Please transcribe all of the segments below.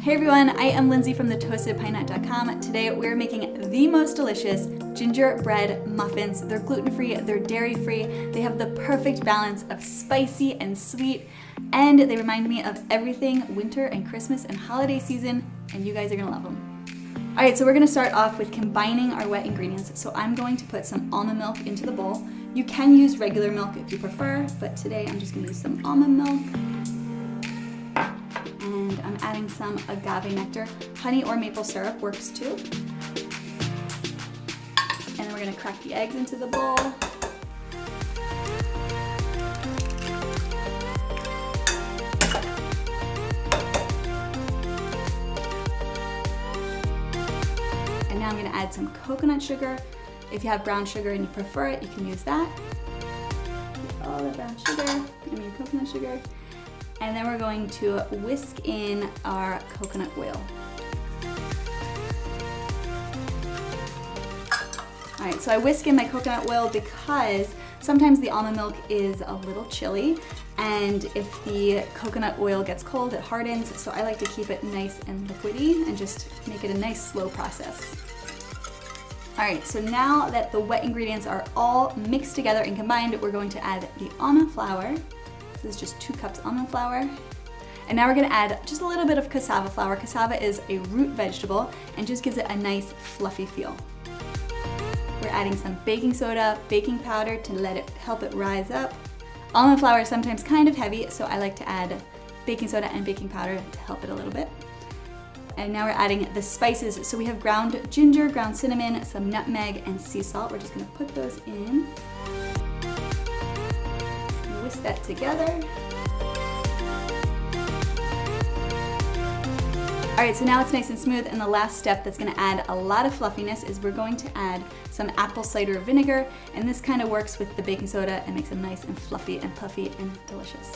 Hey everyone, I am Lindsay from thetoastedpinenut.com. Today we're making the most delicious gingerbread muffins. They're gluten-free, they're dairy-free, they have the perfect balance of spicy and sweet, and they remind me of everything winter and Christmas and holiday season, and you guys are gonna love them. All right, so we're gonna start off with combining our wet ingredients. So I'm going to put some almond milk into the bowl. You can use regular milk if you prefer, but today I'm just gonna use some almond milk. And I'm adding some agave nectar. Honey or maple syrup works too. And then we're gonna crack the eggs into the bowl. And now I'm gonna add some coconut sugar. If you have brown sugar and you prefer it, you can use that. All the brown sugar, coconut sugar. And then we're going to whisk in our coconut oil. All right, so I whisk in my coconut oil because sometimes the almond milk is a little chilly, and if the coconut oil gets cold, it hardens, so I like to keep it nice and liquidy and just make it a nice slow process. All right, so now that the wet ingredients are all mixed together and combined, we're going to add the almond flour. This is just 2 cups almond flour. And now we're gonna add just a little bit of cassava flour. Cassava is a root vegetable and just gives it a nice fluffy feel. We're adding some baking soda, baking powder to help it rise up. Almond flour is sometimes kind of heavy, so I like to add baking soda and baking powder to help it a little bit. And now we're adding the spices. So we have ground ginger, ground cinnamon, some nutmeg, and sea salt. We're just gonna put those in. Whisk that together. All right, so now it's nice and smooth, and the last step that's gonna add a lot of fluffiness is we're going to add some apple cider vinegar, and this kind of works with the baking soda and makes them nice and fluffy and puffy and delicious.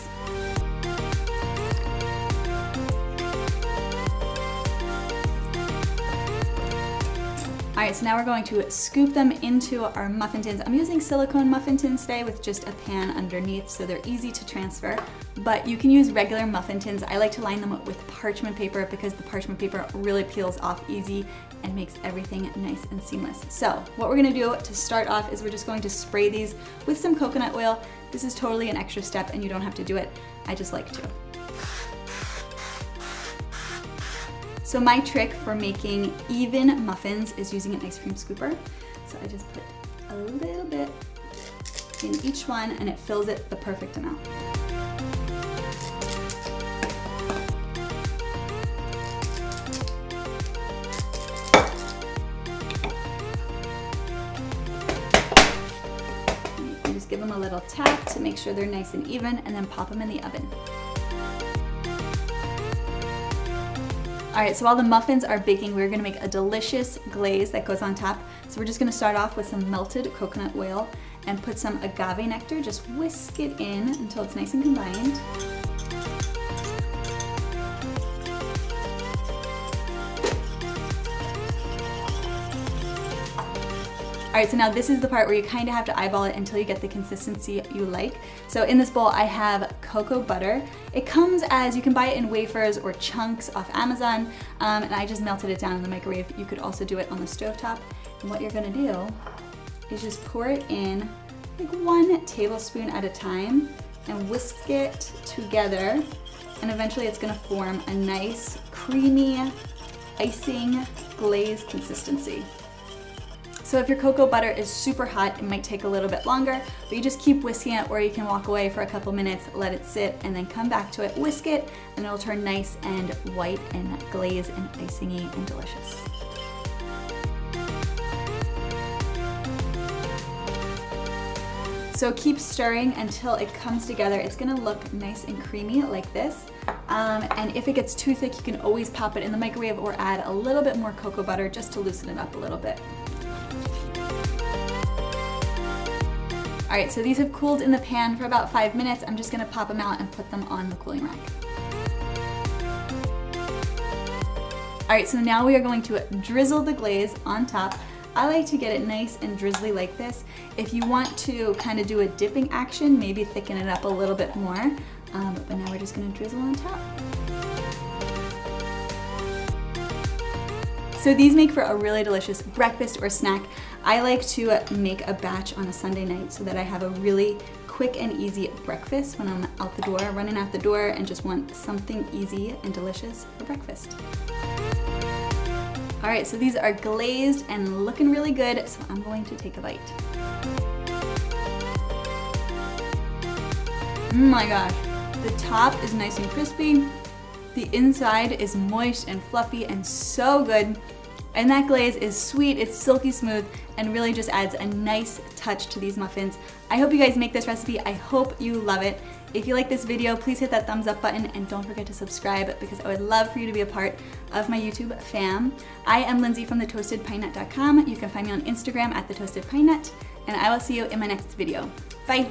All right, so now we're going to scoop them into our muffin tins. I'm using silicone muffin tins today with just a pan underneath, so they're easy to transfer, but you can use regular muffin tins. I like to line them up with parchment paper because the parchment paper really peels off easy and makes everything nice and seamless. So what we're gonna do to start off is we're just going to spray these with some coconut oil. This is totally an extra step and you don't have to do it. I just like to. So my trick for making even muffins is using an ice cream scooper. So I just put a little bit in each one and it fills it the perfect amount. You just give them a little tap to make sure they're nice and even, and then pop them in the oven. All right, so while the muffins are baking, we're gonna make a delicious glaze that goes on top. So we're just gonna start off with some melted coconut oil and put some agave nectar, just whisk it in until it's nice and combined. All right, so now this is the part where you kind of have to eyeball it until you get the consistency you like. So in this bowl, I have cocoa butter. It comes as, you can buy it in wafers or chunks off Amazon, and I just melted it down in the microwave. You could also do it on the stovetop. And what you're gonna do is just pour it in like 1 tablespoon at a time and whisk it together. And eventually it's gonna form a nice, creamy, icing glaze consistency. So if your cocoa butter is super hot, it might take a little bit longer, but you just keep whisking it, or you can walk away for a couple minutes, let it sit, and then come back to it, whisk it, and it'll turn nice and white and glazed and icingy and delicious. So keep stirring until it comes together. It's gonna look nice and creamy like this. And if it gets too thick, you can always pop it in the microwave or add a little bit more cocoa butter just to loosen it up a little bit. All right, so these have cooled in the pan for about 5 minutes. I'm just gonna pop them out and put them on the cooling rack. All right, so now we are going to drizzle the glaze on top. I like to get it nice and drizzly like this. If you want to kind of do a dipping action, maybe thicken it up a little bit more. But now we're just gonna drizzle on top. So these make for a really delicious breakfast or snack. I like to make a batch on a Sunday night so that I have a really quick and easy breakfast when I'm out the door, running out the door, and just want something easy and delicious for breakfast. All right, so these are glazed and looking really good, so I'm going to take a bite. Oh my gosh, the top is nice and crispy. The inside is moist and fluffy and so good. And that glaze is sweet, it's silky smooth, and really just adds a nice touch to these muffins. I hope you guys make this recipe. I hope you love it. If you like this video, please hit that thumbs up button and don't forget to subscribe because I would love for you to be a part of my YouTube fam. I am Lindsay from thetoastedpinenut.com. You can find me on Instagram at thetoastedpinenut, and I will see you in my next video. Bye.